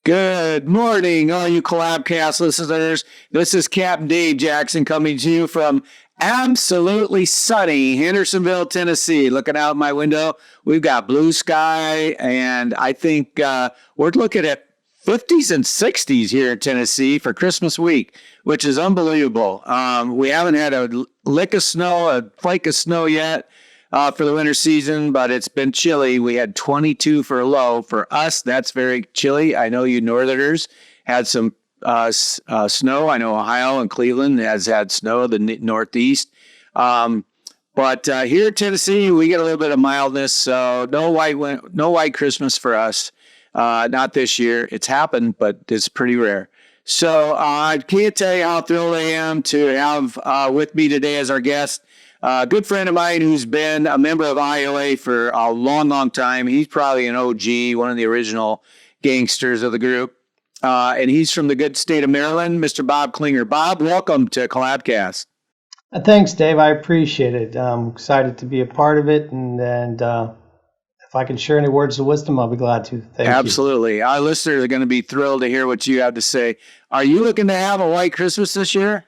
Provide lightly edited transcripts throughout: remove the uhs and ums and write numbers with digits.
Good morning, all you Collabcast listeners. This is Captain Dave Jackson coming to you from absolutely sunny Hendersonville, Tennessee. Looking out my window, we've got blue sky, and I think we're looking at 50s and 60s here in Tennessee for Christmas week, which is unbelievable. We haven't had a lick of snow, a flake of snow yet. For the winter season, but it's been chilly. We had 22 for a low. For us, that's very chilly. I know you Northerners had some snow. I know Ohio and Cleveland has had snow, the Northeast. But here in Tennessee, we get a little bit of mildness, so no white Christmas for us. Not this year. It's happened, but it's pretty rare. So I can't tell you how thrilled I am to have with me today as our guest a good friend of mine who's been a member of IAOA for a long, long time. He's probably an OG, one of the original gangsters of the group. And he's from the good state of Maryland, Mr. Bob Klinger. Bob, welcome to Collabcast. Thanks, Dave. I appreciate it. I'm excited to be a part of it. And if I can share any words of wisdom, I'll be glad to. Thank you. Absolutely. Our listeners are going to be thrilled to hear what you have to say. Are you looking to have a white Christmas this year?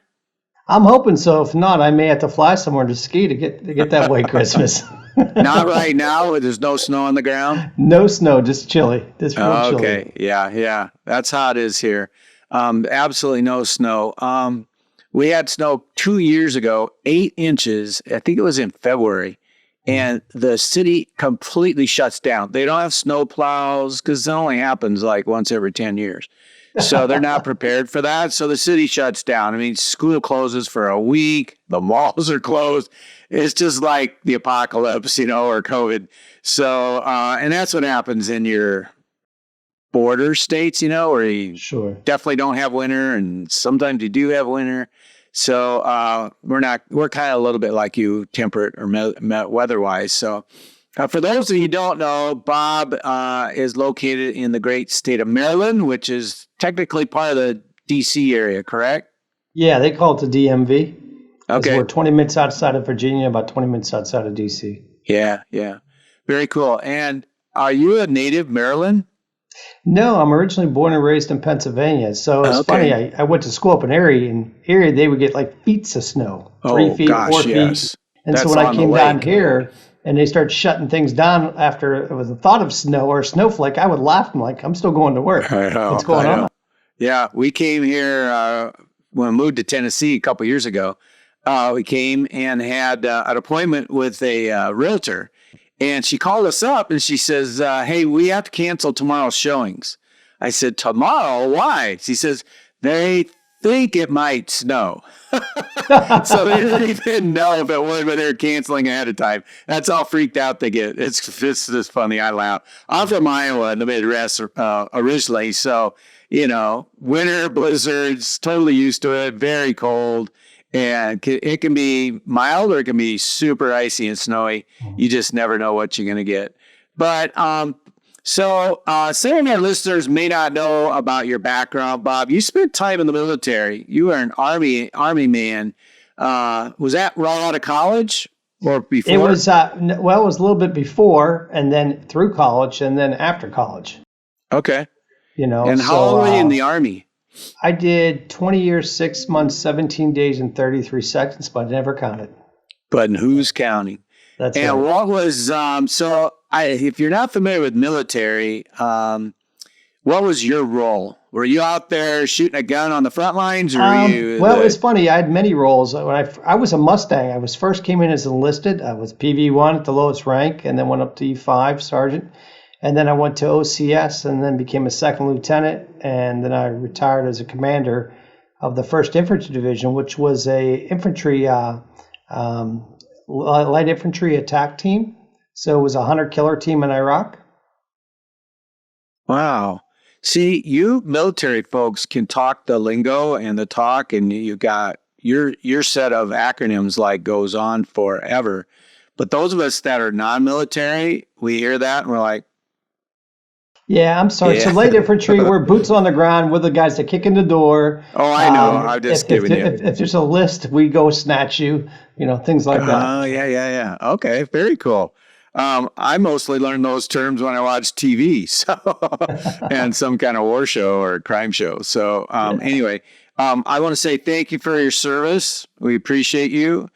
I'm hoping so. If not, I may have to fly somewhere to ski to get that white Christmas. Not right now. There's no snow on the ground. No snow, just chilly. Just real chilly. Okay. Yeah. That's how it is here. Absolutely no snow. We had snow 2 years ago, 8 inches. I think it was in February, and the city completely shuts down. They don't have snow plows because it only happens like once every 10 years. So they're not prepared for that. So the city shuts down. I mean, school closes for a week. The malls are closed. It's just like the apocalypse, or COVID. So, and that's what happens in your border states, where you definitely don't have winter, and sometimes you do have winter. So we're kind of a little bit like you, temperate or weather-wise. So for those of you who don't know, Bob is located in the great state of Maryland, which is technically part of the D.C. area, correct? Yeah, they call it the DMV. Okay. We're 20 minutes outside of Virginia, about 20 minutes outside of D.C. Yeah. Very cool. And are you a native Maryland? No, I'm originally born and raised in Pennsylvania. So it's funny, I went to school up in Erie, and Erie, they would get like feet of snow, 3 feet, 4 feet. Yes. And That's so when I came down lake. here, and they started shutting things down after it was the thought of snow or a snowflake, I would laugh. I'm like, I'm still going to work. What's going on? Yeah, we came here when we moved to Tennessee a couple years ago. We came and had an appointment with a realtor. And she called us up and she says, hey, we have to cancel tomorrow's showings. I said, tomorrow? Why? She says, they think it might snow. So they didn't even know if it would, but they're canceling ahead of time. That's how freaked out they get. It's just funny. I laugh. I'm from Iowa in the Midwest originally. So, winter blizzards, totally used to it, very cold. And it can be mild or it can be super icy and snowy. You just never know what you're going to get. But some of our listeners may not know about your background, Bob. You spent time in the military. You were an Army man. Was that right out of college or before? It was, it was a little bit before and then through college and then after college. Okay. And how long were you in the Army? I did 20 years, 6 months, 17 days, and 33 seconds, but I never counted. But who's counting? That's and right. What was, if you're not familiar with military, what was your role? Were you out there shooting a gun on the front lines? Or were you it was funny. I had many roles. When I was a Mustang. I first came in as enlisted. I was PV1 at the lowest rank, and then went up to E5 sergeant. And then I went to OCS and then became a second lieutenant. And then I retired as a commander of the 1st Infantry Division, which was a infantry, light infantry attack team. So it was a hunter-killer team in Iraq. Wow. See, you military folks can talk the lingo and the talk, and you got your set of acronyms like goes on forever. But those of us that are non-military, we hear that and we're like, yeah, I'm sorry. Yeah. So light infantry, we're boots on the ground. We're the guys that kick in the door. Oh, I know. I'm just giving you. If there's a list, we go snatch you. Things like that. Oh, yeah. Okay, very cool. I mostly learned those terms when I watched TV, so and some kind of war show or crime show. So anyway, I want to say thank you for your service. We appreciate you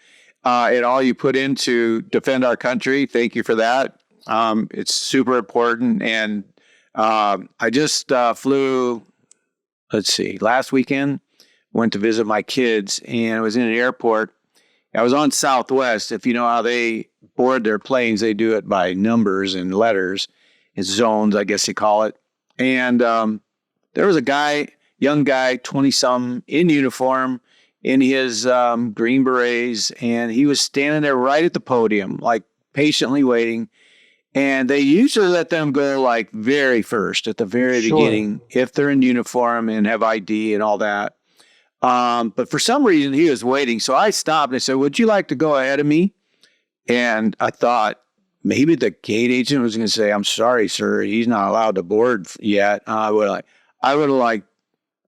and all you put in to defend our country. Thank you for that. It's super important. And I just flew, let's see, last weekend, went to visit my kids, and I was in an airport. I was on Southwest. If you know how they board their planes, they do it by numbers and letters. It's zones, I guess you call it. And there was a guy, young guy, 20-something, in uniform, in his green berets, and he was standing there right at the podium, like patiently waiting. And they usually let them go like very first, at the very beginning, if they're in uniform and have ID and all that. But for some reason, he was waiting. So I stopped and I said, would you like to go ahead of me? And I thought maybe the gate agent was going to say, I'm sorry, sir, he's not allowed to board yet. I would have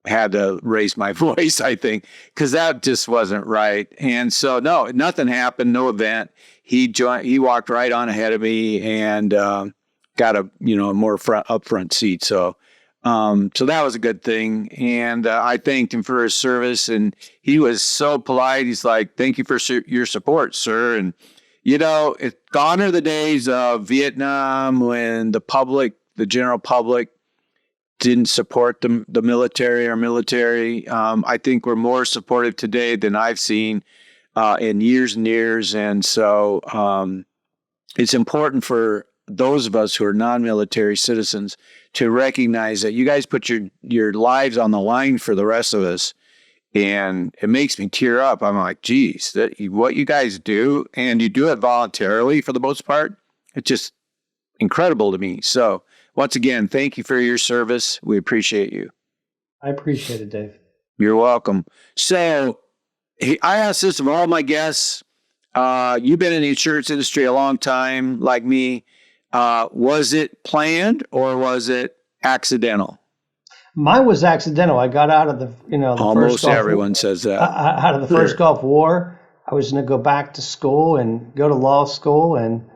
had to raise my voice, I think, because that just wasn't right. And so, no, nothing happened, no event. He walked right on ahead of me and got a more upfront seat. So that was a good thing. And I thanked him for his service, and he was so polite. He's like, thank you for your support, sir. And, it's gone are the days of Vietnam when the general public didn't support the military or military. I think we're more supportive today than I've seen in years and years. And so it's important for those of us who are non-military citizens to recognize that you guys put your lives on the line for the rest of us. And it makes me tear up. I'm like, geez, what you guys do, and you do it voluntarily for the most part, it's just incredible to me. So once again, thank you for your service. We appreciate you. I appreciate it, Dave. You're welcome. So I asked this of all my guests. You've been in the insurance industry a long time, like me. Was it planned or was it accidental? Mine was accidental. I got out of the almost everyone says that. Out of the first Gulf War. I was going to go back to school and go to law school, and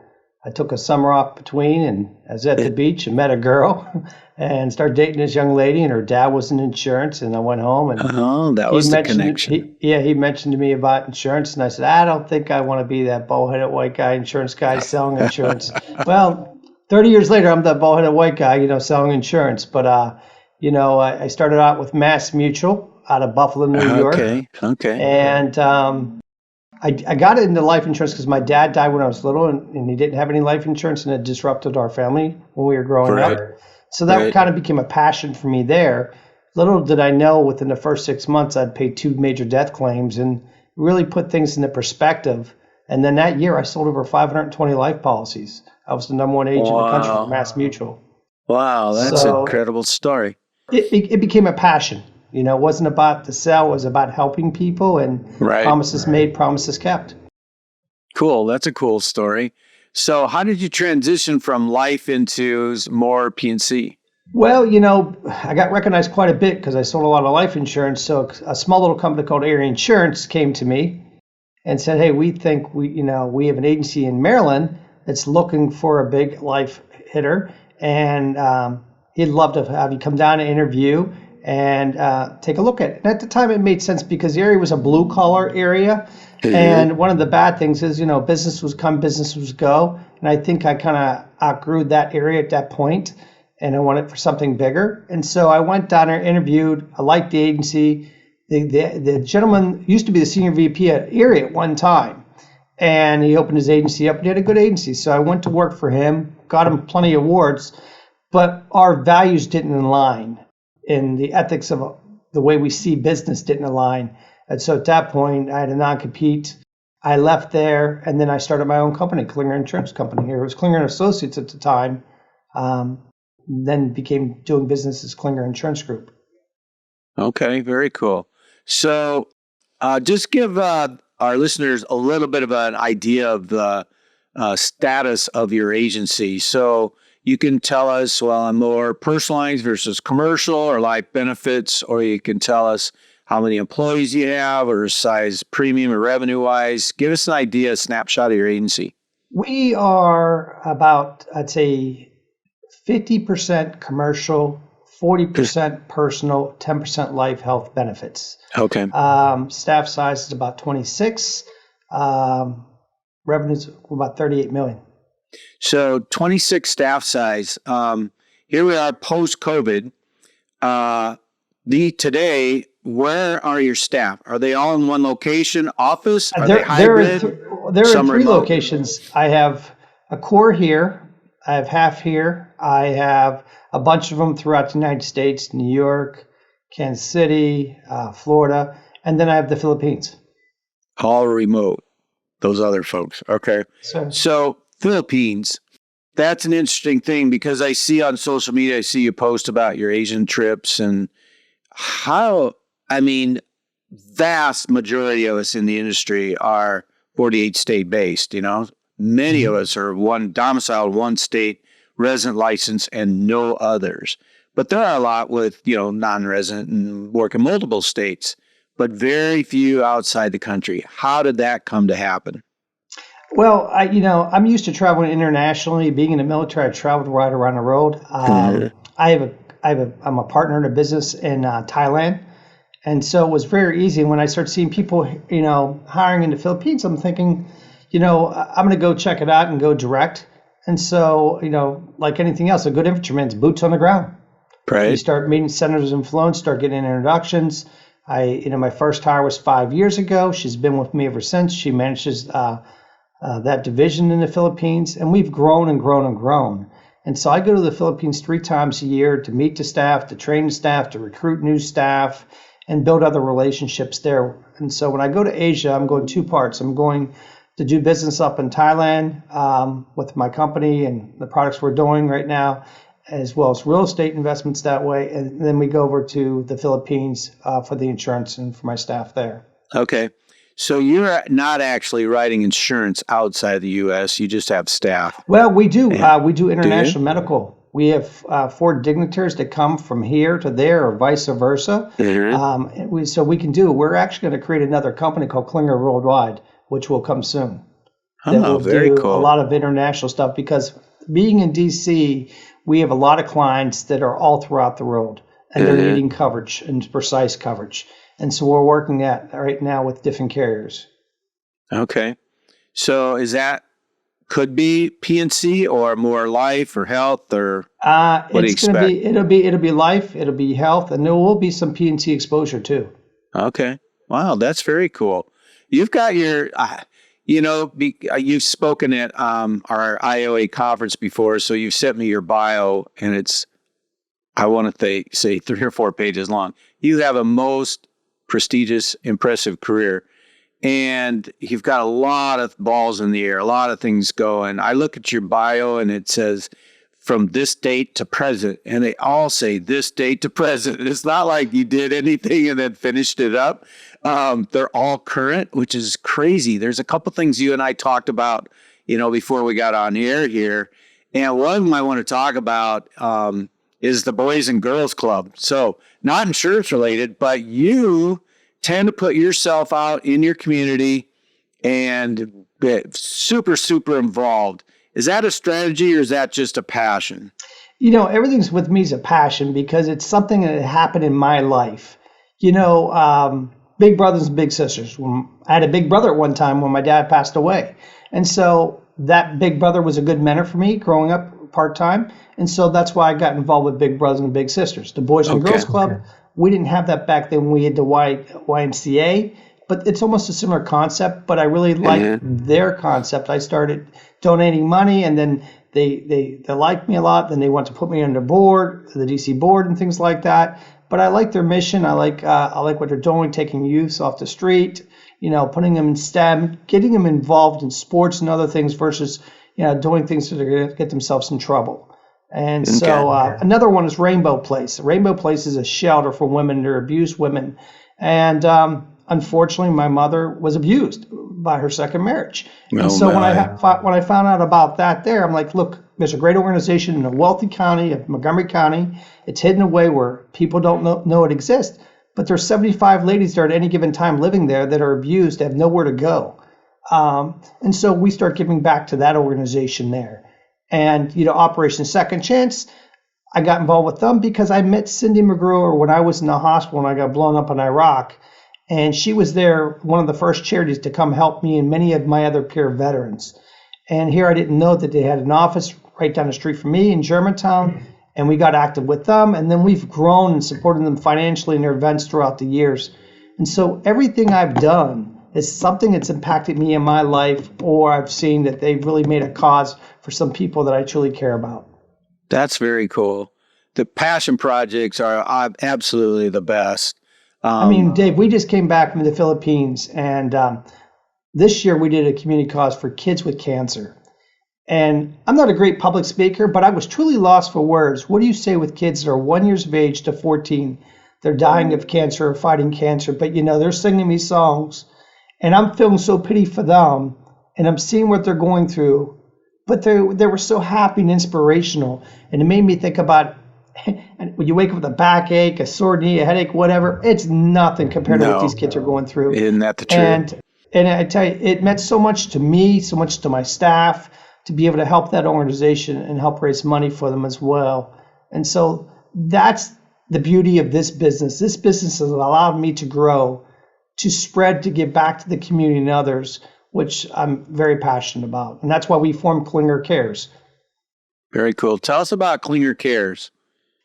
I took a summer off between, and I was at the beach and met a girl and started dating this young lady, and her dad was in insurance, and I went home and that was the connection. He mentioned to me about insurance, and I said, I don't think I want to be that bald-headed white guy, insurance guy selling insurance. Well, 30 years later, I'm that bald-headed white guy, selling insurance. But, I started out with Mass Mutual out of Buffalo, New York. Okay. And I got into life insurance because my dad died when I was little, and he didn't have any life insurance, and it disrupted our family when we were growing up. So that kind of became a passion for me there. Little did I know, within the first 6 months, I'd paid 2 major death claims and really put things into perspective. And then that year, I sold over 520 life policies. I was the number one agent in the country for Mass Mutual. Wow, that's an incredible story. It became a passion. It wasn't about the sell, it was about helping people, and promises made, promises kept. Cool. That's a cool story. So how did you transition from life into more P&C? Well, I got recognized quite a bit because I sold a lot of life insurance. So a small little company called Area Insurance came to me and said, hey, we think we have an agency in Maryland that's looking for a big life hitter, and he'd love to have you come down and interview and take a look at it. And at the time, it made sense because the area was a blue-collar area. Mm-hmm. And one of the bad things is, business was come, business was go. And I think I kind of outgrew that area at that point, and I wanted for something bigger. And so I went down there, interviewed. I liked the agency. The gentleman used to be the senior VP at Erie at one time, and he opened his agency up, and he had a good agency. So I went to work for him, got him plenty of awards, but our values didn't align, and the ethics of the way we see business didn't align. And so at that point, I had a non-compete. I left there, and then I started my own company, Klinger Insurance Company. It was Klinger & Associates at the time, then became doing business as Klinger Insurance Group. Okay, very cool. So just give our listeners a little bit of an idea of the status of your agency. So you can tell us, I'm more personalized versus commercial or life benefits, or you can tell us how many employees you have or size premium or revenue-wise. Give us an idea, a snapshot of your agency. We are about, I'd say, 50% commercial, 40% personal, 10% life health benefits. Okay. Staff size is about 26. Revenues about 38 million. So 26 staff size. Here we are post-COVID. Today, where are your staff? Are they all in one location, office? Are they hybrid? They're in three remote? locations. I have a core here. I have half here. I have a bunch of them throughout the United States, New York, Kansas City, Florida, and then I have the Philippines. All remote. Those other folks. Okay. So Philippines, that's an interesting thing because I see on social media, I see you post about your Asian trips and vast majority of us in the industry are 48 state based, Many of us are domiciled, one state, resident license, and no others. But there are a lot with, non-resident and work in multiple states, but very few outside the country. How did that come to happen? Well, I'm used to traveling internationally. Being in the military, I traveled right around the world. I'm a partner in a business in Thailand. And so it was very easy. When I started seeing people, hiring in the Philippines, I'm thinking, I'm going to go check it out and go direct. And so, like anything else, a good infantryman's boots on the ground. Right. You start meeting senators and flown, start getting introductions. My first hire was 5 years ago. She's been with me ever since. She manages that division in the Philippines, and we've grown and grown and grown. And so I go to the Philippines 3 times a year to meet the staff, to train the staff, to recruit new staff, and build other relationships there. And so when I go to Asia, I'm going 2 parts. I'm going to do business up in Thailand with my company and the products we're doing right now, as well as real estate investments that way. And then we go over to the Philippines for the insurance and for my staff there. Okay. So you're not actually writing insurance outside the U.S. You just have staff. Well, we do. We do international medical. We have 4 dignitaries that come from here to there or vice versa. Mm-hmm. So we can do. We're actually going to create another company called Klinger Worldwide, which will come soon. That will very do cool. A lot of international stuff because being in D.C., we have a lot of clients that are all throughout the world and they're needing coverage and precise coverage. And so we're working that right now with different carriers. Okay. So is that could be P&C or more life or health or what do you expect? It'll be life, it'll be health, and there will be some P&C exposure too. Okay. Wow, that's very cool. You've got your, you've spoken at our IAOA conference before, so you've sent me your bio, and it's, I want to say 3 or 4 pages long. You have a most prestigious, impressive career. And you've got a lot of balls in the air, a lot of things going. I look at your bio and it says from this date to present, and they all say this date to present. It's not like you did anything and then finished it up. They're all current, which is crazy. There's a couple things you and I talked about, before we got on air here. And one I want to talk about is the Boys and Girls Club. So not insurance related, but you tend to put yourself out in your community and get super, super involved. Is that a strategy or is that just a passion? Everything's with me is a passion because it's something that happened in my life. Big brothers and big sisters. I had a big brother at one time when my dad passed away. And so that big brother was a good mentor for me growing up part-time. And so that's why I got involved with Big Brothers and Big Sisters. The Boys and Girls Club, we didn't have that back then. We had the YMCA, but it's almost a similar concept. But I really liked their concept. I started donating money, and then they liked me a lot. Then they want to put me on the board, the DC board, and things like that. But I like their mission. I like what they're doing, taking youth off the street, putting them in STEM, getting them involved in sports and other things versus doing things that are going to get themselves in trouble. And so another one is Rainbow Place. Rainbow Place is a shelter for women that are abused women. And unfortunately, my mother was abused by her second marriage. And so when I found out about that there, I'm like, look, there's a great organization in a wealthy county of Montgomery County. It's hidden away where people don't know it exists. But there's 75 ladies there at any given time living there that are abused, have nowhere to go. And so we start giving back to that organization there. And, Operation Second Chance, I got involved with them because I met Cindy McGrew when I was in the hospital when I got blown up in Iraq. And she was there, one of the first charities to come help me and many of my other peer veterans. And here I didn't know that they had an office right down the street from me in Germantown. And we got active with them. And then we've grown and supported them financially in their events throughout the years. And so everything I've done is something that's impacted me in my life, or I've seen that they've really made a cause for some people that I truly care about. That's very cool. The passion projects are absolutely the best. Dave, we just came back from the Philippines, and this year we did a community cause for kids with cancer. And I'm not a great public speaker, but I was truly lost for words. What do you say with kids that are 1 year of age to 14? They're dying of cancer or fighting cancer, but they're singing me songs. And I'm feeling so pity for them, and I'm seeing what they're going through. But they were so happy and inspirational, and it made me think about when you wake up with a backache, a sore knee, a headache, whatever. It's nothing compared to what these kids are going through. Isn't that the truth? And I tell you, it meant so much to me, so much to my staff, to be able to help that organization and help raise money for them as well. And so that's the beauty of this business. This business has allowed me to grow, to spread, to give back to the community and others, which I'm very passionate about. And that's why we formed Klinger Cares. Very cool. Tell us about Klinger Cares.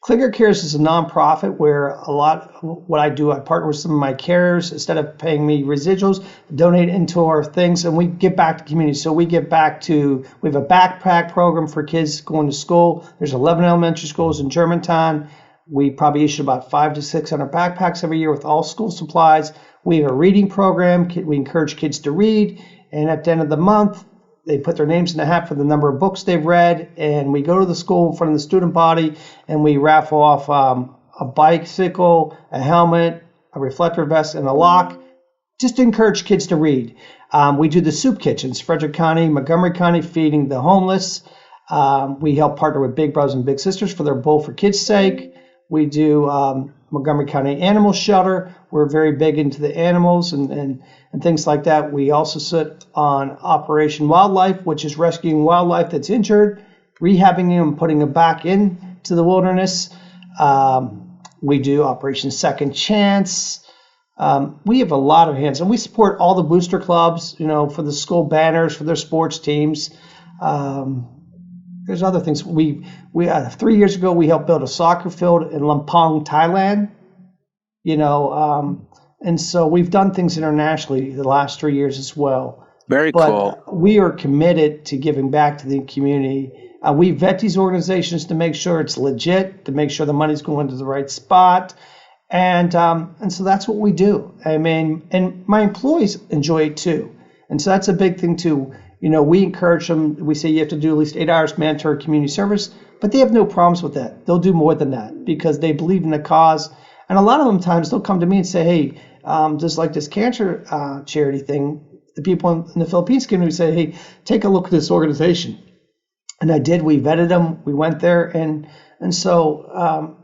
Klinger Cares is a nonprofit where what I do, I partner with some of my carers. Instead of paying me residuals, donate into our things, and we give back to the community. So we have a backpack program for kids going to school. There's 11 elementary schools in Germantown. We probably issue about 500 to 600 backpacks every year with all school supplies. We have a reading program. We encourage kids to read. And at the end of the month, they put their names in the hat for the number of books they've read. And we go to the school in front of the student body and we raffle off a bicycle, a helmet, a reflector vest, and a lock, just to encourage kids to read. We do the soup kitchens, Frederick County, Montgomery County, feeding the homeless. We help partner with Big Brothers and Big Sisters for their Bowl for Kids' sake. We do Montgomery County Animal Shelter. We're very big into the animals and things like that. We also sit on Operation Wildlife, which is rescuing wildlife that's injured, rehabbing them, and putting them back into the wilderness. We do Operation Second Chance. We have a lot of hands, and we support all the booster clubs, for the school banners, for their sports teams. There's other things. We 3 years ago, we helped build a soccer field in Lampang, Thailand. And so we've done things internationally the last 3 years as well. Very cool. We are committed to giving back to the community. We vet these organizations to make sure it's legit, to make sure the money's going to the right spot. And so that's what we do. And my employees enjoy it too. And so that's a big thing too. We encourage them. We say you have to do at least 8 hours mandatory community service, but they have no problems with that. They'll do more than that because they believe in the cause. And a lot of them times they'll come to me and say, hey, just like this cancer charity thing, the people in the Philippines community say, hey, take a look at this organization. And I did. We vetted them. We went there. And so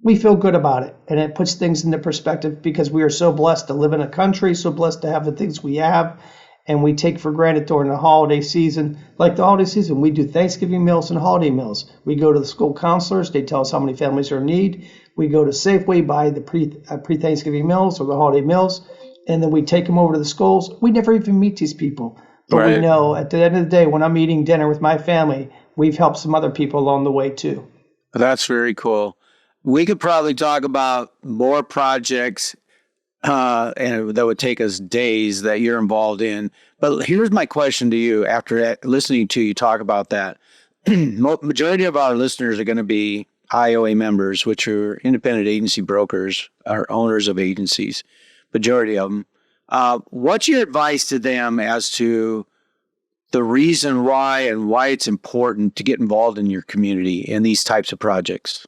we feel good about it. And it puts things into perspective because we are so blessed to live in a country, so blessed to have the things we have. And we take for granted during the holiday season. Like the holiday season, we do Thanksgiving meals and holiday meals. We go to the school counselors. They tell us how many families are in need. We go to Safeway, buy the pre-Thanksgiving meals or the holiday meals, and then we take them over to the schools. We never even meet these people. But right. We know at the end of the day, when I'm eating dinner with my family, we've helped some other people along the way too. That's very cool. We could probably talk about more projects and that would take us days that you're involved in. But here's my question to you after listening to you talk about that. Majority of our listeners are going to be IAOA members, which are independent agency brokers, or owners of agencies, majority of them. What's your advice to them as to the reason why and why it's important to get involved in your community in these types of projects?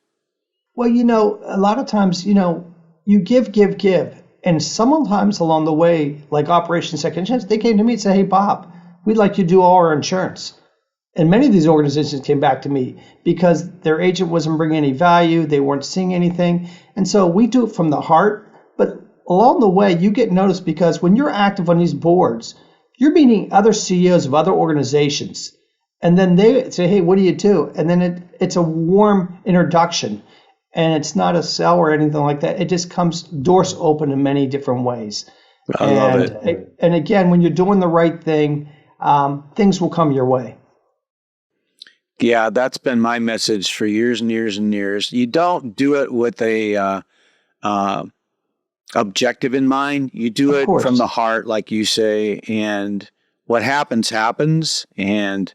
Well, a lot of times, you give. And sometimes along the way, like Operation Second Chance, they came to me and said, hey, Bob, we'd like you to do all our insurance. And many of these organizations came back to me because their agent wasn't bringing any value. They weren't seeing anything. And so we do it from the heart. But along the way, you get noticed because when you're active on these boards, you're meeting other CEOs of other organizations. And then they say, hey, what do you do? And then it's a warm introduction. And it's not a sell or anything like that. It just comes doors open in many different ways. I love it. And again, when you're doing the right thing, things will come your way. Yeah, that's been my message for years and years and years. You don't do it with a objective in mind. You do it from the heart, like you say, and what happens, happens. And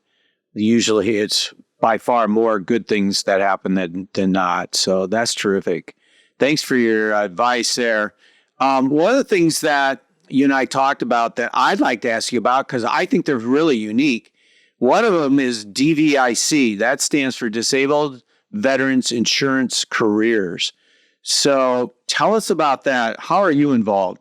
usually it's by far more good things that happen than not. So that's terrific. Thanks for your advice there. One of the things that you and I talked about that I'd like to ask you about, because I think they're really unique. One of them is DVIC. That stands for Disabled Veterans Insurance Careers. So tell us about that. How are you involved?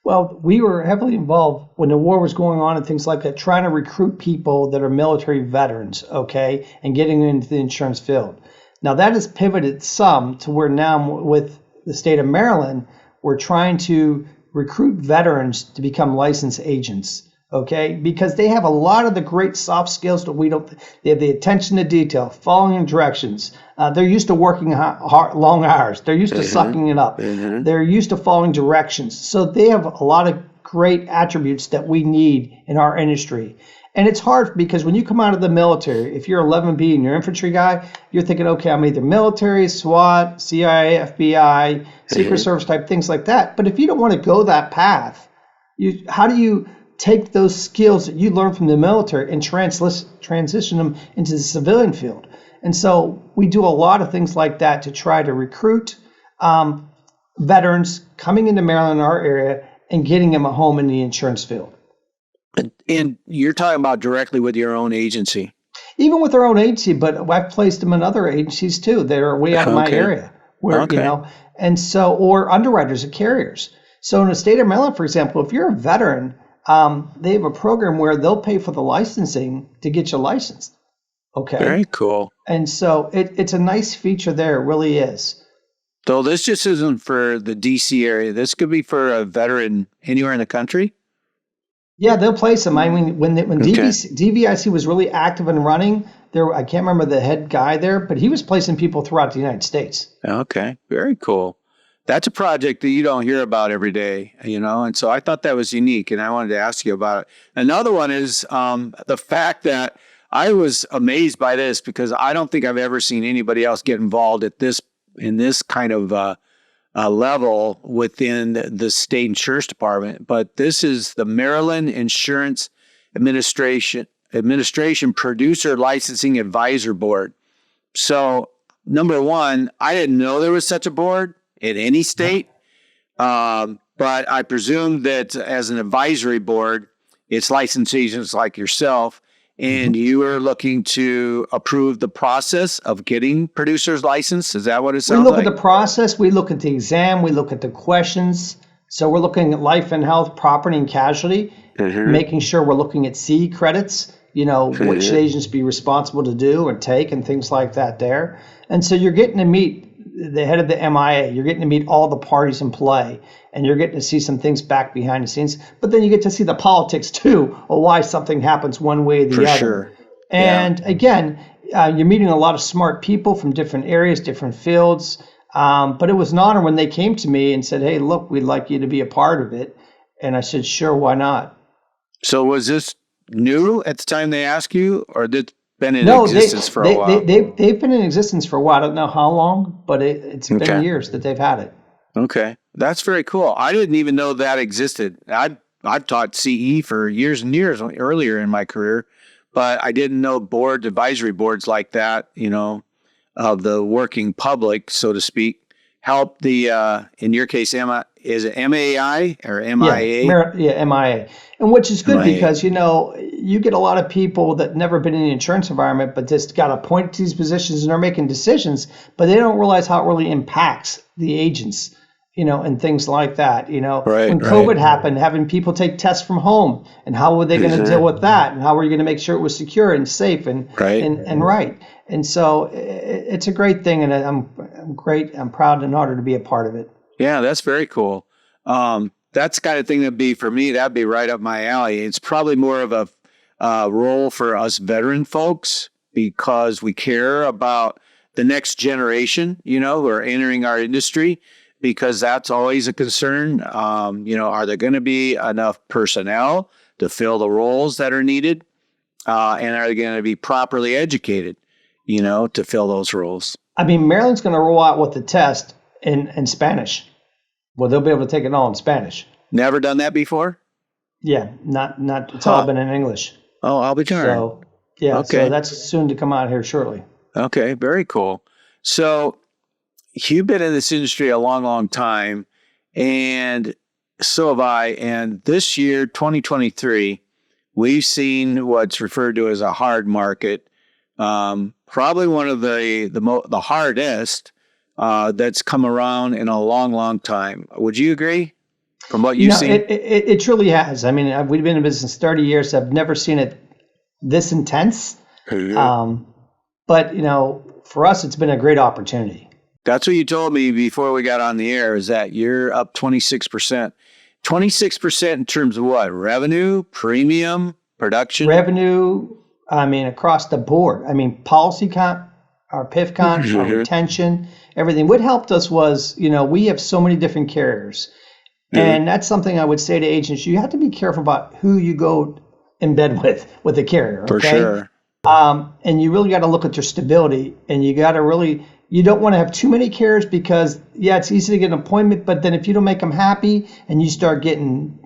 Well, we were heavily involved when the war was going on and things like that, trying to recruit people that are military veterans, okay, and getting into the insurance field. Now, that has pivoted some to where now with the state of Maryland, we're trying to recruit veterans to become licensed agents, okay, because they have a lot of the great soft skills that we don't. They have the attention to detail, following directions. They're used to working hard, long hours. They're used to sucking it up. They're used to following directions. So they have a lot of great attributes that we need in our industry. And it's hard because when you come out of the military, if you're 11B and you're an infantry guy, you're thinking, okay, I'm either military, SWAT, CIA, FBI, Secret Service type things like that. But if you don't want to go that path, how do you take those skills that you learned from the military and transition them into the civilian field? And so we do a lot of things like that to try to recruit veterans coming into Maryland, our area, and getting them a home in the insurance field. And you're talking about directly with your own agency? Even with our own agency, but I've placed them in other agencies too that are way out of my area. Where, you know, and so, or underwriters and carriers. So in the state of Maryland, for example, if you're a veteran, they have a program where they'll pay for the licensing to get you licensed. Okay. Very cool. And so it's a nice feature there. It really is. So this just isn't for the DC area. This could be for a veteran anywhere in the country? Yeah, they'll place them. I mean, when DVIC was really active and running, I can't remember the head guy there, but he was placing people throughout the United States. Okay. Very cool. That's a project that you don't hear about every day, you know, and so I thought that was unique, and I wanted to ask you about it. Another one is the fact that I was amazed by this because I don't think I've ever seen anybody else get involved in this kind of level within the state insurance department. But this is the Maryland Insurance Administration Producer Licensing Advisor Board. So, number one, I didn't know there was such a board in any state, but I presume that as an advisory board, it's licensed agents like yourself, and you are looking to approve the process of getting producers licensed. Is that what it sounds like? We look at the process. We look at the exam. We look at the questions. So we're looking at life and health, property and casualty, making sure we're looking at C credits, you know, what should agents be responsible to do and take and things like that there. And so you're getting to meet the head of the MIA. You're getting to meet all the parties in play, and you're getting to see some things back behind the scenes. But then you get to see the politics too, or why something happens one way or the other. Sure. And again, you're meeting a lot of smart people from different areas, different fields. But it was an honor when they came to me and said, hey, look, we'd like you to be a part of it. And I said, sure, why not? So was this new at the time they asked you, or did it been in existence for a while? They've been in existence for a while. I don't know how long, but it's been years that they've had it. Okay. That's very cool. I didn't even know that existed. I've taught CE for years and years earlier in my career, but I didn't know advisory boards like that, you know, of the working public, so to speak, help the, in your case, is it MAI or MIA? Yeah, MIA. And which is good because, you know, you get a lot of people that never been in the insurance environment, but just got appointed to these positions and they're making decisions, but they don't realize how it really impacts the agents, you know, and things like that. You know, when COVID happened, having people take tests from home, and how were they going to deal with that? And how were you going to make sure it was secure and safe and right? And so it's a great thing, and I'm proud and honored to be a part of it. Yeah, that's very cool. That's the kind of thing that'd be for me. That'd be right up my alley. It's probably more of a role for us veteran folks because we care about the next generation, who are entering our industry, because that's always a concern. Are there going to be enough personnel to fill the roles that are needed? And are they going to be properly educated, to fill those roles? I mean, Maryland's going to roll out with the test in Spanish. Well, they'll be able to take it all in Spanish. Never done that before? Yeah, not. It's all been in English. Oh, I'll be darned. So, yeah, okay. So that's soon to come out here shortly. Okay, very cool. So you've been in this industry a long, long time, and so have I. And this year, 2023, we've seen what's referred to as a hard market. Probably one of the hardest that's come around in a long, long time. Would you agree? From what you've seen, it truly has. I mean, we've been in business 30 years. I've never seen it this intense. But for us, it's been a great opportunity. That's what you told me before we got on the air. Is that you're up 26%? 26% in terms of what? Revenue, premium, production, revenue. I mean, across the board. I mean, policy count, our PIF count, our retention, everything. What helped us was, we have so many different carriers. And that's something I would say to agents. You have to be careful about who you go in bed with the carrier. Okay? For sure. And you really got to look at their stability. And you got to you don't want to have too many carriers because, it's easy to get an appointment. But then if you don't make them happy and you start getting,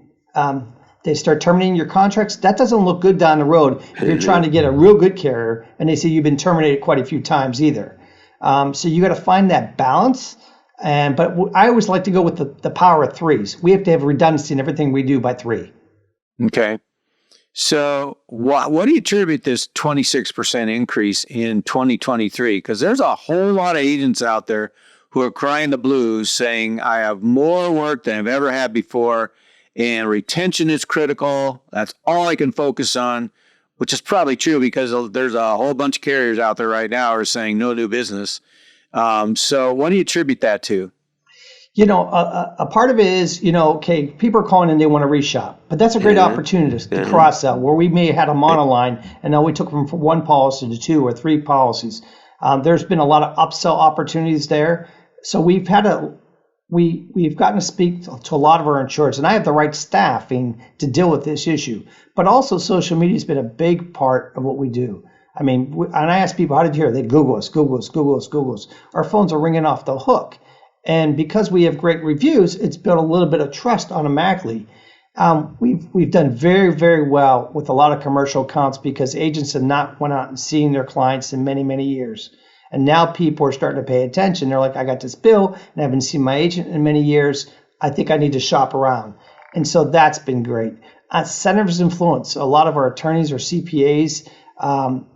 they start terminating your contracts, that doesn't look good down the road if you're trying to get a real good carrier and they say you've been terminated quite a few times either. So you got to find that balance. But I always like to go with the power of threes. We have to have redundancy in everything we do by 3. Okay. So what do you attribute this 26% increase in 2023? Because there's a whole lot of agents out there who are crying the blues saying, I have more work than I've ever had before, and retention is critical. That's all I can focus on, which is probably true because there's a whole bunch of carriers out there right now who are saying no new business. So what do you attribute that to? A part of it is, okay, people are calling and they want to reshop, but that's a great opportunity to cross sell where we may have had a monoline and now we took them from 1 policy to 2 or 3 policies. There's been a lot of upsell opportunities there. So we've gotten to speak to a lot of our insurers, and I have the right staffing to deal with this issue, but also social media has been a big part of what we do. I mean, and I ask people, how did you hear? They Google us. Our phones are ringing off the hook. And because we have great reviews, it's built a little bit of trust automatically. We've done very, very well with a lot of commercial accounts because agents have not went out and seen their clients in many, many years. And now people are starting to pay attention. They're like, I got this bill and I haven't seen my agent in many years. I think I need to shop around. And so that's been great. Centers of influence. A lot of our attorneys or CPAs,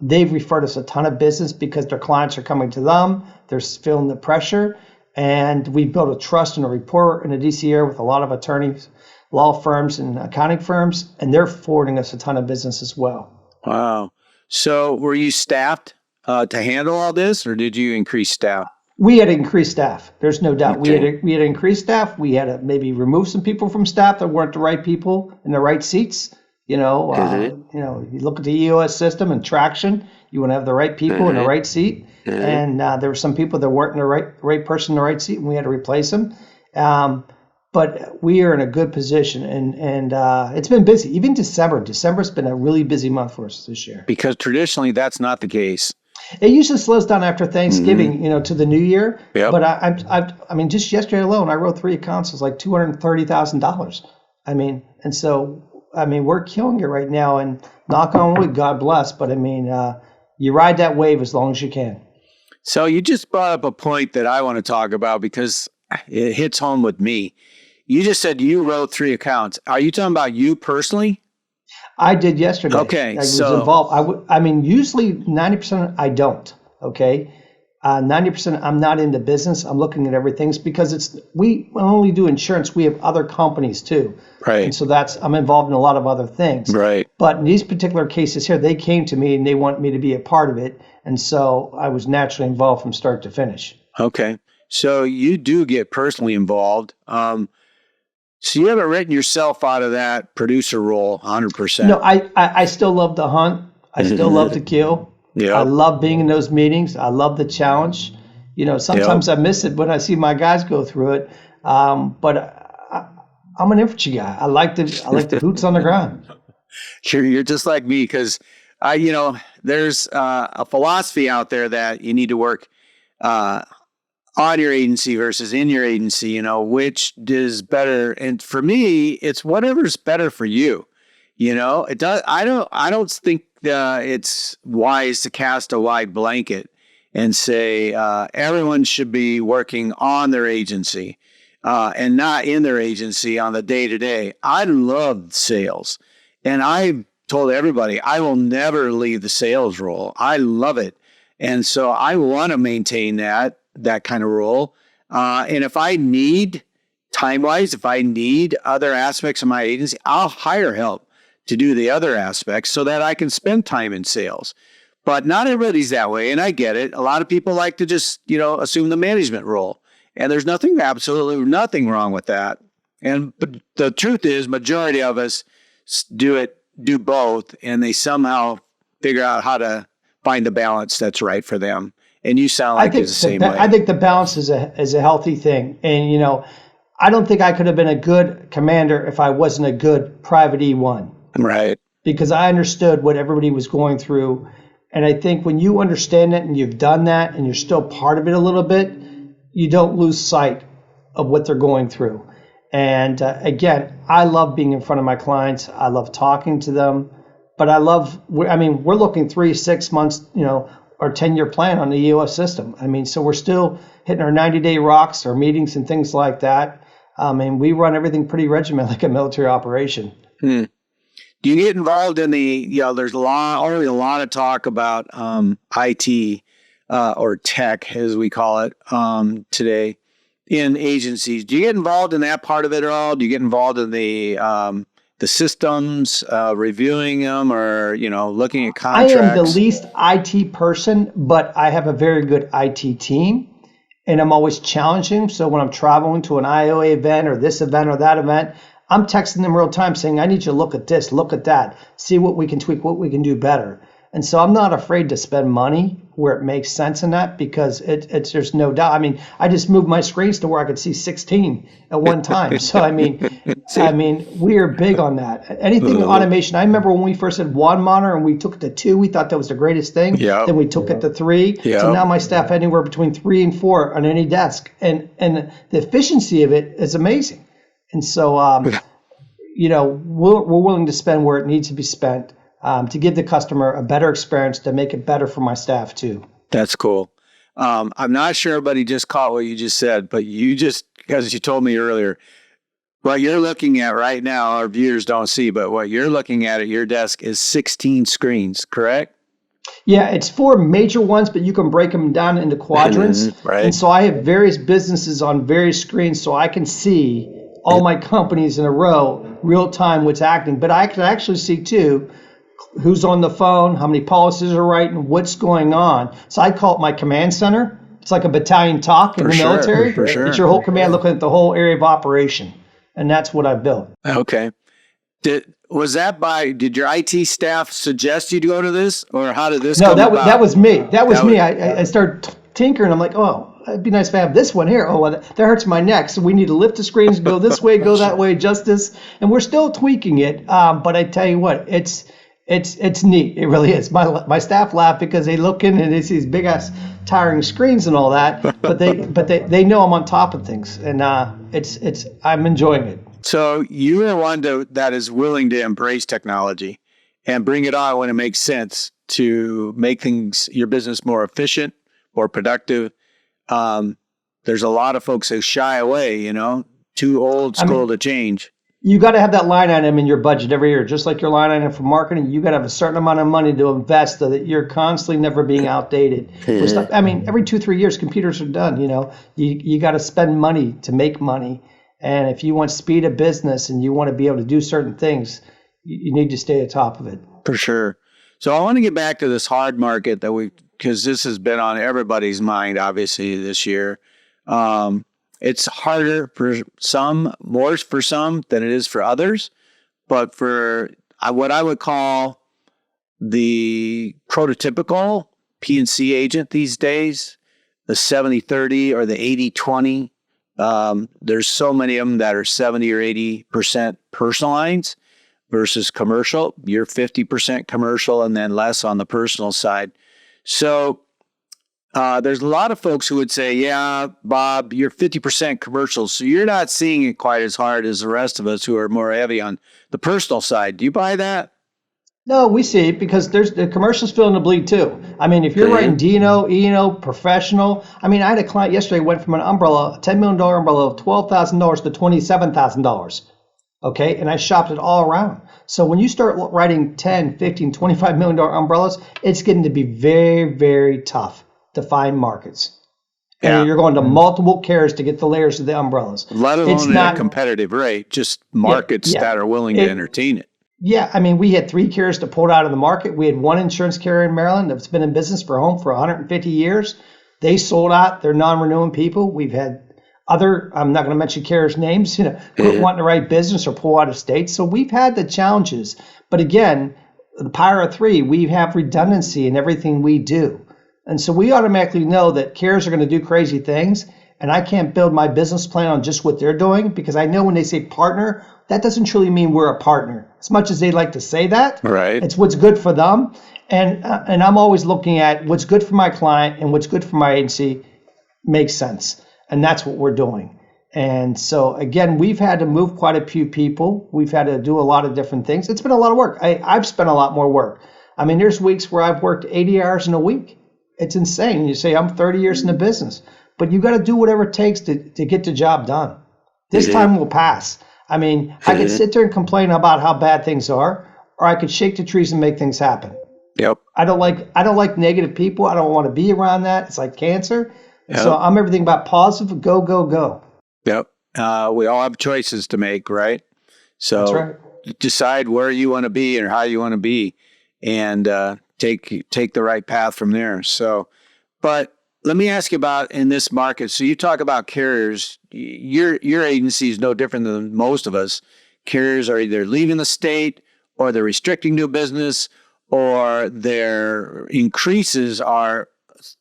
they've referred us a ton of business because their clients are coming to them. They're feeling the pressure. And we've built a trust and a rapport in the DC area with a lot of attorneys, law firms, and accounting firms, and they're forwarding us a ton of business as well. Wow. So were you staffed to handle all this, or did you increase staff? We had to increase staff. There's no doubt. Okay. We had to increase staff. We had to maybe remove some people from staff that weren't the right people in the right seats. You look at the EOS system and traction. You want to have the right people in the right seat. And there were some people that weren't in the right person in the right seat, and we had to replace them. But we are in a good position, and it's been busy. Even December's been a really busy month for us this year. Because traditionally, that's not the case. It usually slows down after Thanksgiving, to the new year. Yep. But I mean, just yesterday alone, I wrote 3 accounts. It was like $230,000. I mean, and so. We're killing it right now, and knock on wood, God bless. But you ride that wave as long as you can. So you just brought up a point that I want to talk about because it hits home with me. You just said you wrote 3 accounts. Are you talking about you personally? I did yesterday. Okay, I was involved. Usually 90% I don't. Okay. 90% I'm not into business. I'm looking at everything because we only do insurance. We have other companies too. Right. And so I'm involved in a lot of other things. Right. But in these particular cases here, they came to me and they want me to be a part of it. And so I was naturally involved from start to finish. Okay. So you do get personally involved. So you haven't written yourself out of that producer role 100%. No, I still love to hunt. I still love to kill. I Yep. love being in those meetings. I love the challenge. Sometimes I miss it when I see my guys go through it. I'm an infantry guy. I like the boots on the ground. You're just like me because there's a philosophy out there that you need to work on your agency versus in your agency, which is better. And for me, it's whatever's better for you. It does. I don't think it's wise to cast a wide blanket and say everyone should be working on their agency and not in their agency on the day to day. I love sales, and I told everybody I will never leave the sales role. I love it, and so I want to maintain that kind of role. And if I need time-wise, if I need other aspects of my agency, I'll hire help to do the other aspects so that I can spend time in sales. But not everybody's that way, and I get it. A lot of people like to just, assume the management role, and there's absolutely nothing wrong with that. But the truth is, majority of us do both, and they somehow figure out how to find the balance that's right for them. And you sound like it's the same way. I think the balance is a healthy thing, and I don't think I could have been a good commander if I wasn't a good private E1. Right. Because I understood what everybody was going through. And I think when you understand it and you've done that and you're still part of it a little bit, you don't lose sight of what they're going through. And again, I love being in front of my clients. I love talking to them. But we're looking 3, 6 months, or 10-year plan on the EOS system. So we're still hitting our 90-day rocks, our meetings and things like that. And we run everything pretty regimented like a military operation. Do you get involved in there's already a lot of talk about IT or tech, as we call it today, in agencies. Do you get involved in that part of it at all? Do you get involved in the systems, reviewing them, or looking at contracts? I am the least IT person, but I have a very good IT team, and I'm always challenging. So when I'm traveling to an IAOA event or this event or that event, I'm texting them real time saying, I need you to look at this, look at that, see what we can tweak, what we can do better. And so I'm not afraid to spend money where it makes sense in that, because it's there's no doubt. I just moved my screens to where I could see 16 at one time. So we are big on that. Anything automation. I remember when we first had one monitor and we took it to 2, we thought that was the greatest thing. Yep. Then we took it to 3. Yep. So now my staff had anywhere between 3 and 4 on any desk. And the efficiency of it is amazing. And so, we're willing to spend where it needs to be spent to give the customer a better experience, to make it better for my staff too. That's cool. I'm not sure everybody just caught what you just said, but because you told me earlier, what you're looking at right now, our viewers don't see, but what you're looking at your desk is 16 screens, correct? Yeah, it's 4 major ones, but you can break them down into quadrants. Right. And so I have various businesses on various screens, so I can see all my companies in a row, real time, what's acting. But I can actually see too, who's on the phone, how many policies are writing, what's going on. So I call it my command center. It's like a battalion talk in the military. For sure. It's your whole command looking at the whole area of operation. And that's what I've built. Okay. Did your IT staff suggest you to go to this, or how did this come about? No, that was me. That was me. I started tinkering. I'm like, it'd be nice if I have this one here. Oh, well, that hurts my neck. So we need to lift the screens, go this way, go that way, adjust this. And we're still tweaking it. But I tell you what, it's neat. It really is. My staff laugh because they look in and they see these big ass tiring screens and all that. But they know I'm on top of things, and I'm enjoying it. So you are one that is willing to embrace technology and bring it on when it makes sense to make your business more efficient, more productive. There's a lot of folks who shy away, too old school to change. You got to have that line item in your budget every year, just like your line item for marketing. You got to have a certain amount of money to invest so that you're constantly never being outdated. Every 2-3 years, computers are done. You got to spend money to make money. And if you want speed of business and you want to be able to do certain things, you need to stay at top of it. For sure. So I want to get back to this hard market because this has been on everybody's mind, obviously, this year. It's harder for some, more for some than it is for others. But for what I would call the prototypical P&C agent these days, the 70-30 or the 80-20, there's so many of them that are 70 or 80% personal lines versus commercial. You're 50% commercial and then less on the personal side. So there's a lot of folks who would say, yeah, Bob, you're 50% commercial, so you're not seeing it quite as hard as the rest of us who are more heavy on the personal side. Do you buy that? No, we see it because there's the commercials feeling the bleed too. I mean, if you're writing D&O, E&O, professional. I mean, I had a client yesterday went from an umbrella, a $10 million umbrella of $12,000 to $27,000. Okay, and I shopped it all around. So when you start writing 10, 15, $25 million umbrellas, it's getting to be very, very tough to find markets. And you're going to multiple carriers to get the layers of the umbrellas. Let alone at a competitive rate, just markets that are willing to entertain it. Yeah, I mean, we had 3 carriers that pulled out of the market. We had one insurance carrier in Maryland that's been in business for 150 years. They sold out. They're non-renewing people. We've had other, I'm not going to mention carriers' names, wanting to write business or pull out of state. So we've had the challenges. But again, the power of 3, we have redundancy in everything we do. And so we automatically know that carriers are going to do crazy things. And I can't build my business plan on just what they're doing, because I know when they say partner, that doesn't truly mean we're a partner. As much as they like to say that, right? It's what's good for them. And I'm always looking at what's good for my client and what's good for my agency makes sense. And that's what we're doing. And so, again, we've had to move quite a few people. We've had to do a lot of different things. It's been a lot of work. I've spent a lot more work. I mean, there's weeks where I've worked 80 hours in a week. It's insane. You say, I'm 30 years in the business. But you got to do whatever it takes to get the job done. This time will pass. I mean, I could sit there and complain about how bad things are, or I could shake the trees and make things happen. Yep. I don't like negative people. I don't want to be around that. It's like cancer. Yep. So I'm everything about positive. Go, go, go. Yep. We all have choices to make, right? So that's right. Decide where you want to be or how you want to be, and take the right path from there. So, but let me ask you about in this market. So you talk about carriers. Your agency is no different than most of us. Carriers are either leaving the state, or they're restricting new business, or their increases are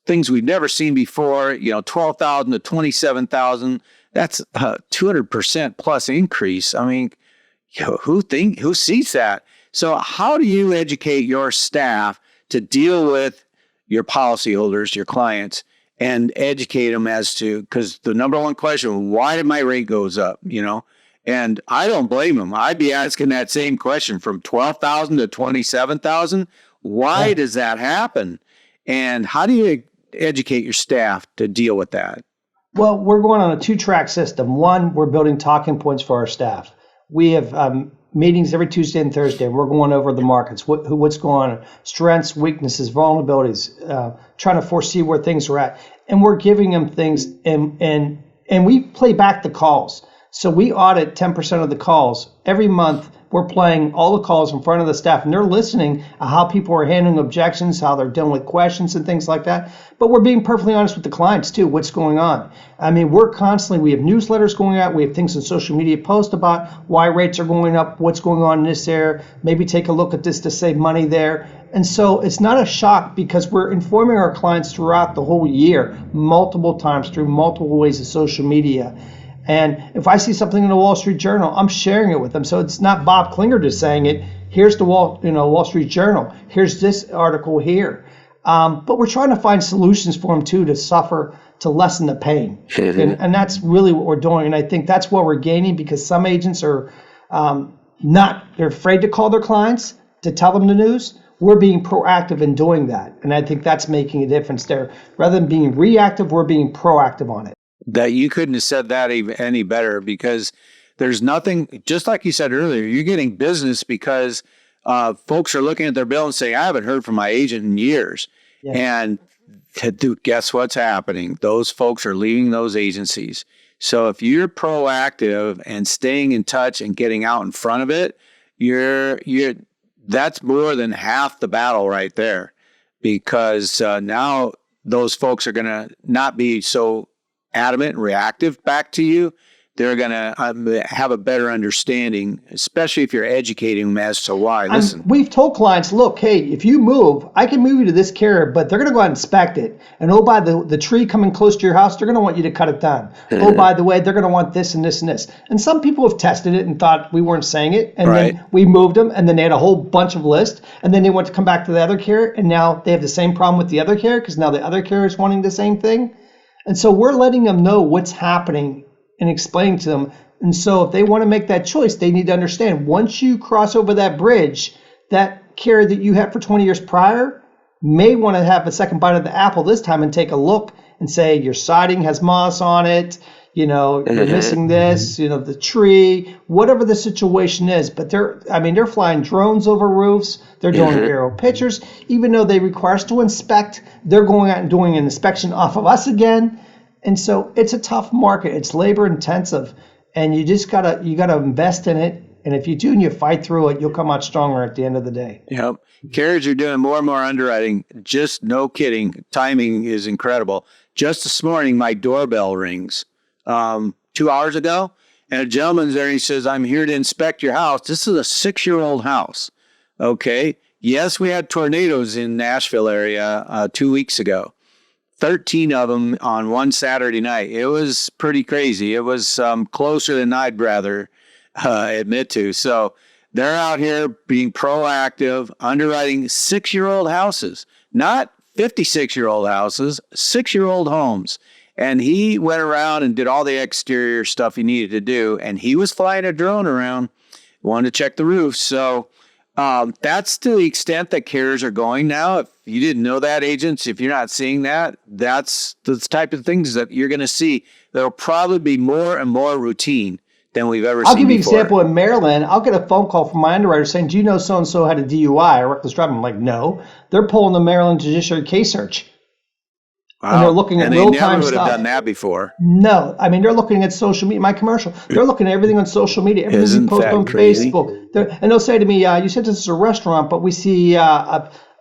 things we've never seen before. 12,000 to 27,000. That's a 200% plus increase. I mean, who sees that? So how do you educate your staff to deal with your policyholders, your clients, and educate them as to, because the number one question, why did my rate goes up, And I don't blame them. I'd be asking that same question from 12,000 to 27,000. Why does that happen? And how do you educate your staff to deal with that? Well, we're going on a 2-track system. One, we're building talking points for our staff. We have meetings every Tuesday and Thursday. We're going over the markets, what's going on, strengths, weaknesses, vulnerabilities, trying to foresee where things are at. And we're giving them things, and we play back the calls. So we audit 10% of the calls. Every month, we're playing all the calls in front of the staff, and they're listening to how people are handling objections, how they're dealing with questions and things like that. But we're being perfectly honest with the clients, too, what's going on. I mean, we have newsletters going out. We have things in social media posts about why rates are going up, what's going on in this area. Maybe take a look at this to save money there. And so it's not a shock, because we're informing our clients throughout the whole year, multiple times through multiple ways of social media. And if I see something in the Wall Street Journal, I'm sharing it with them. So it's not Bob Klinger just saying it. Here's the Wall Street Journal. Here's this article here. But we're trying to find solutions for them too to lessen the pain. And that's really what we're doing. And I think that's what we're gaining, because some agents are they're afraid to call their clients to tell them the news. We're being proactive in doing that. And I think that's making a difference there. Rather than being reactive, we're being proactive on it. That you couldn't have said that any better, because there's nothing, just like you said earlier, you're getting business because folks are looking at their bill and saying, I haven't heard from my agent in years. Yeah. And guess what's happening? Those folks are leaving those agencies. So if you're proactive and staying in touch and getting out in front of it, that's more than half the battle right there, because now those folks are going to not be so adamant and reactive back to you, they're going to have a better understanding, especially if you're educating them as to why. Listen, we've told clients, look, hey, if you move, I can move you to this carrier, but they're going to go out and inspect it. And oh, by the tree coming close to your house, they're going to want you to cut it down. Oh, by the way, they're going to want this and this and this. And some people have tested it and thought we weren't saying it. And then we moved them, and then they had a whole bunch of lists. And then they went to come back to the other carrier, and now they have the same problem with the other carrier because now the other carrier is wanting the same thing. And so we're letting them know what's happening and explaining to them. And so if they want to make that choice, they need to understand once you cross over that bridge, that carrier that you had for 20 years prior may want to have a second bite of the apple this time and take a look and say your siding has moss on it, you're missing this, the tree, whatever the situation is. But they're flying drones over roofs, they're doing aerial pictures. Even though they require us to inspect, they're going out and doing an inspection off of us again. And so it's a tough market. It's labor intensive, and you just gotta invest in it. And if you do and you fight through it, you'll come out stronger at the end of the day. Yep. Carriers are doing more and more underwriting. Just no kidding. Timing is incredible. Just this morning, my doorbell rings 2 hours ago, and a gentleman's there and he says, I'm here to inspect your house. This is a 6-year-old house. Okay. Yes, we had tornadoes in Nashville area 2 weeks ago. 13 of them on one Saturday night. It was pretty crazy. It was closer than I'd rather admit to. So they're out here being proactive, underwriting 6-year-old houses, not 56-year-old houses, 6-year-old homes. And he went around and did all the exterior stuff he needed to do. And he was flying a drone around, wanted to check the roof. So that's to the extent that carriers are going now. If you didn't know that, agents, if you're not seeing that, that's the type of things that you're going to see. That'll probably be more and more routine than we've ever seen before. I'll give you an example. In Maryland, I'll get a phone call from my underwriter saying, do you know so-and-so had a DUI or reckless driving? I'm like, no. They're pulling the Maryland Judiciary case search. Wow. And they're looking at real-time stuff. And they never would have done that before. No. I mean, they're looking at social media. My commercial, they're looking at everything on social media. Everything you post on crazy? Facebook. And they'll say to me, you said this is a restaurant, but we see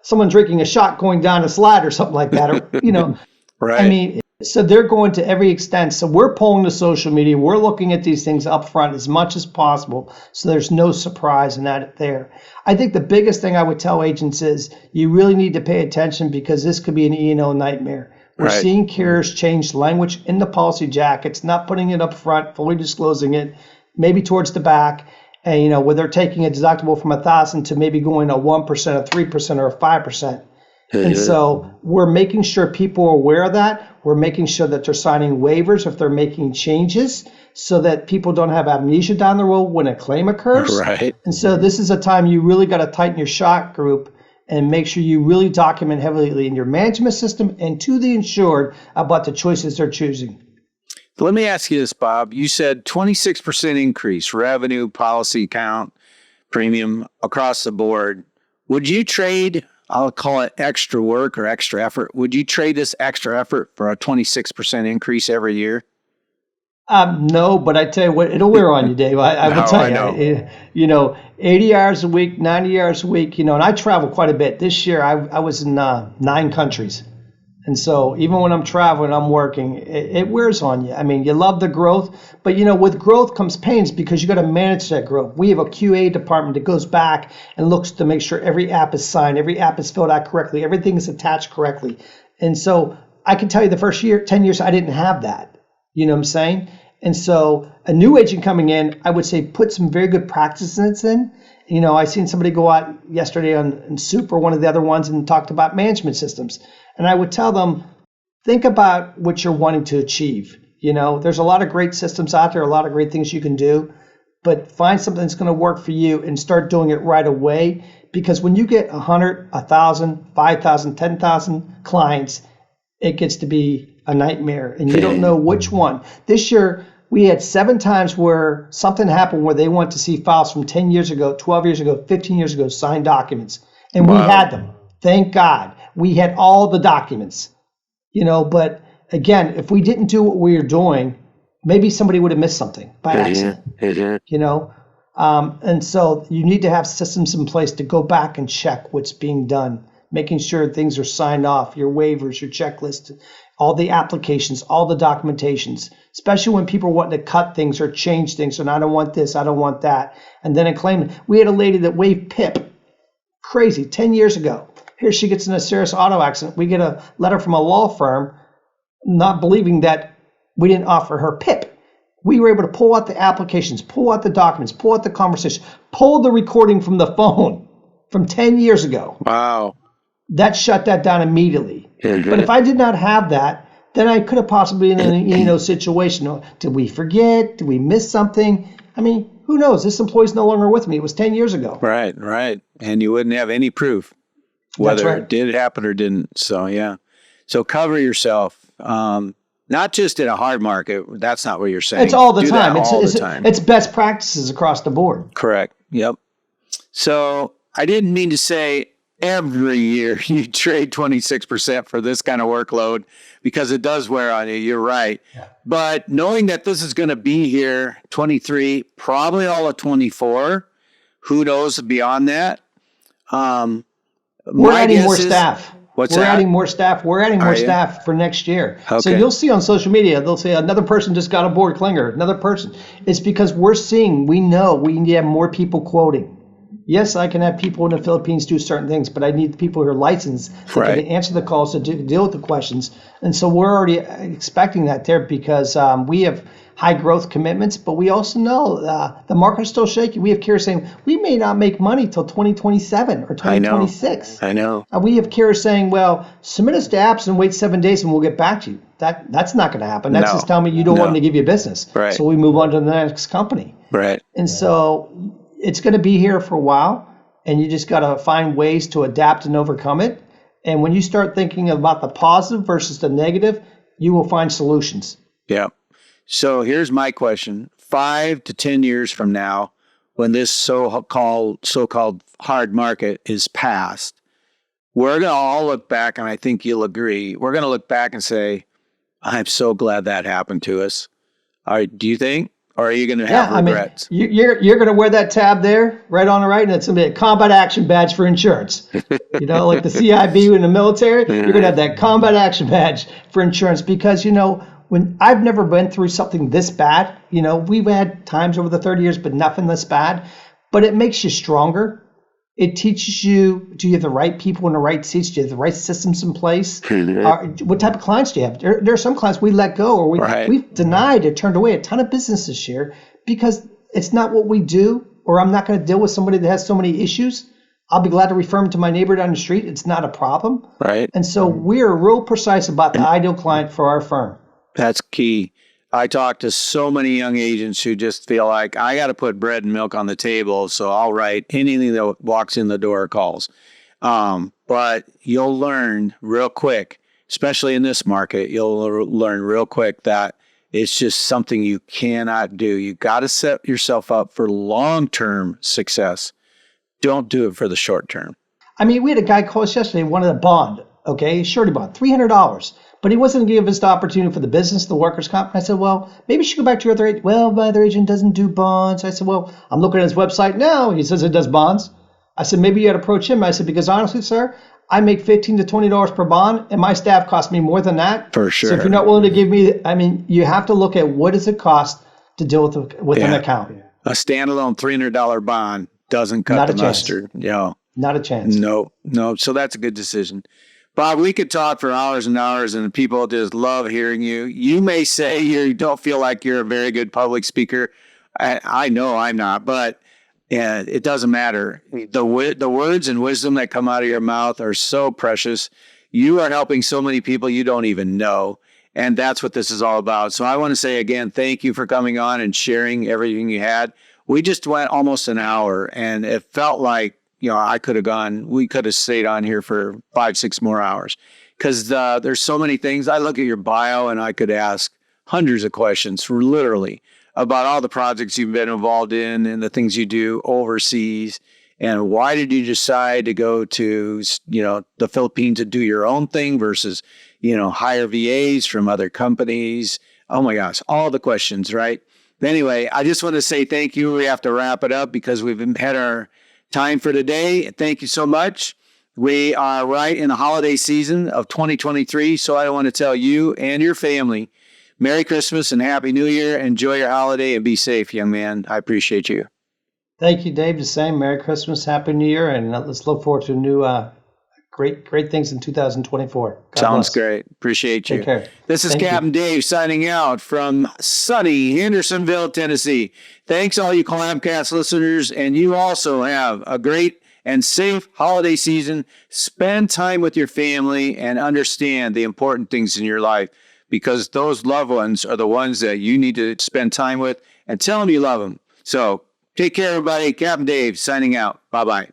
someone drinking a shot going down a slide or something like that. Or, Right. I mean, so they're going to every extent. So we're pulling the social media. We're looking at these things up front as much as possible. So there's no surprise in that there. I think the biggest thing I would tell agents is you really need to pay attention because this could be an E&O nightmare. We're seeing carriers change language in the policy jackets, not putting it up front, fully disclosing it, maybe towards the back. And, where they're taking a deductible from 1,000 to maybe going a 1%, a 3%, or a 5%. And so we're making sure people are aware of that. We're making sure that they're signing waivers if they're making changes so that people don't have amnesia down the road when a claim occurs. Right. And so this is a time you really got to tighten your shot group and make sure you really document heavily in your management system and to the insured about the choices they're choosing. Let me ask you this, Bob. You said 26% increase, revenue, policy count, premium across the board. Would you trade, I'll call it extra work or extra effort, would you trade this extra effort for a 26% increase every year? No, but I tell you what, it'll wear on you, Dave. I will tell you, 80 hours a week, 90 hours a week, and I travel quite a bit. This year, I was in 9 countries. And so even when I'm traveling, I'm working, it wears on you. I mean, you love the growth, but with growth comes pains because you got to manage that growth. We have a QA department that goes back and looks to make sure every app is signed, every app is filled out correctly, everything is attached correctly. And so I can tell you the first 10 years, I didn't have that. You know what I'm saying? And so a new agent coming in, I would say put some very good practices in. I seen somebody go out yesterday on Soup or one of the other ones and talked about management systems. And I would tell them, think about what you're wanting to achieve. There's a lot of great systems out there, a lot of great things you can do, but find something that's going to work for you and start doing it right away. Because when you get 100, 1,000, 5,000, 10,000 clients, it gets to be a nightmare and you don't know which one. This year, we had 7 times where something happened where they want to see files from 10 years ago, 12 years ago, 15 years ago, signed documents. And we had them. Thank God. We had all the documents. But again, if we didn't do what we were doing, maybe somebody would have missed something by accident. And so you need to have systems in place to go back and check what's being done making sure things are signed off, your waivers, your checklist, all the applications, all the documentations, especially when people want to cut things or change things. And I don't want this, I don't want that. And then a claimant. We had a lady that waived PIP. Crazy, 10 years ago. Here she gets in a serious auto accident. We get a letter from a law firm not believing that we didn't offer her PIP. We were able to pull out the applications, pull out the documents, pull out the conversation, pull the recording from the phone from 10 years ago. Wow. That shut that down immediately. Mm-hmm. But if I did not have that, then I could have possibly been in a situation. Did we forget? Did we miss something? I mean, who knows? This employee's no longer with me. It was 10 years ago. Right. And you wouldn't have any proof whether it did happen or didn't. So, yeah. So cover yourself. Not just in a hard market. That's not what you're saying. It's all the time. The time. It's best practices across the board. Correct. Yep. So I didn't mean to say every year you trade 26% for this kind of workload because it does wear on you. You're right. Yeah. But knowing that this is going to be here 23, probably all of 24, who knows beyond that? We're adding more staff. We're adding more staff. We're adding more staff for next year. Okay. So you'll see on social media, they'll say another person just got aboard Klinger, another person. It's because we know we need to have more people quoting. Yes, I can have people in the Philippines do certain things, but I need people who are licensed that can answer the calls to deal with the questions. And so we're already expecting that there because we have high growth commitments, but we also know the market's still shaky. We have carriers saying we may not make money till 2027 or 2026. I know. We have carriers saying, well, submit us to apps and wait 7 days and we'll get back to you. That's not going to happen. That's just telling me you don't want me to give you business. Right. So we move on to the next company. Right. And so it's going to be here for a while, and you just got to find ways to adapt and overcome it. And when you start thinking about the positive versus the negative, you will find solutions. Yeah. So here's my question. 5 to 10 years from now, when this so-called hard market is past, we're going to all look back, and I think you'll agree, we're going to look back and say, I'm so glad that happened to us. All right, do you think? Or are you going to have regrets? I mean, you're going to wear that tab there, right on the right, and it's going to be a combat action badge for insurance. Like the CIB in the military, you're going to have that combat action badge for insurance because, when I've never been through something this bad, we've had times over the 30 years, but nothing this bad, but it makes you stronger. It teaches you, do you have the right people in the right seats? Do you have the right systems in place? What type of clients do you have? There are some clients we let go or we've denied or turned away a ton of business this year because it's not what we do, or I'm not going to deal with somebody that has so many issues. I'll be glad to refer them to my neighbor down the street. It's not a problem. Right. And so we're real precise about the ideal client for our firm. That's key. I talk to so many young agents who just feel like I got to put bread and milk on the table, so I'll write anything that walks in the door or calls. But you'll learn real quick, especially in this market, you'll learn real quick that it's just something you cannot do. You got to set yourself up for long-term success. Don't do it for the short term. I mean, we had a guy call us yesterday, wanted a bond, surety bond, $300. But he wasn't going to give us the opportunity for the business, the workers' comp. I said, well, maybe you should go back to your other agent. Well, my other agent doesn't do bonds. I said, well, I'm looking at his website now. He says it does bonds. I said, maybe you ought to approach him. I said, because honestly, sir, I make $15 to $20 per bond, and my staff costs me more than that. For sure. So if you're not willing to give me, you have to look at what does it cost to deal with an account. A standalone $300 bond doesn't cut the mustard. Not a chance. No. So that's a good decision. Bob, we could talk for hours and hours, and people just love hearing you. You may say you don't feel like you're a very good public speaker. I know I'm not, but it doesn't matter. The words and wisdom that come out of your mouth are so precious. You are helping so many people you don't even know, and that's what this is all about. So I want to say again, thank you for coming on and sharing everything you had. We just went almost an hour, and it felt like, we could have stayed on here for 5-6 more hours because there's so many things. I look at your bio and I could ask hundreds of questions literally about all the projects you've been involved in and the things you do overseas. And why did you decide to go to, the Philippines to do your own thing versus, hire VAs from other companies? Oh my gosh, all the questions, right? Anyway, I just want to say thank you. We have to wrap it up because we've had our time for today. Thank you so much. We are right in the holiday season of 2023, so I want to tell you and your family, Merry Christmas and Happy New Year. Enjoy your holiday and be safe, young man. I appreciate you. Thank you, Dave. The same. Merry Christmas, Happy New Year, and let's look forward to new great things in 2024. God Sounds bless. great. Appreciate you. Take care. This is Thank you. Captain Dave signing out from sunny Hendersonville, Tennessee. Thanks all you Collabcast listeners, and you also have a great and safe holiday season. Spend time with your family and understand the important things in your life, because those loved ones are the ones that you need to spend time with, and tell them you love them. So take care, everybody. Captain Dave signing out. Bye-bye.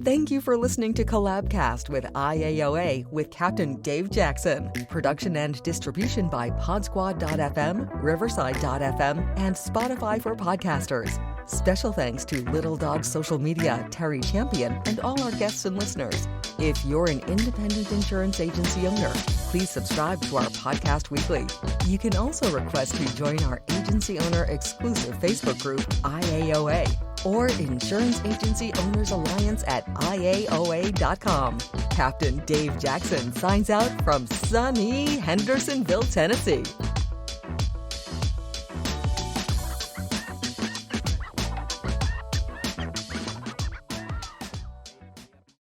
Thank you for listening to Collabcast with IAOA with Captain Dave Jackson. Production and distribution by Podsquad.fm, Riverside.fm, and Spotify for podcasters. Special thanks to Little Dog Social Media, Terry Champion, and all our guests and listeners. If you're an independent insurance agency owner, please subscribe to our podcast weekly. You can also request to join our agency owner exclusive Facebook group, IAOA, or Insurance Agency Owners Alliance at IAOA.com. Captain Dave Jackson signs out from sunny Hendersonville, Tennessee.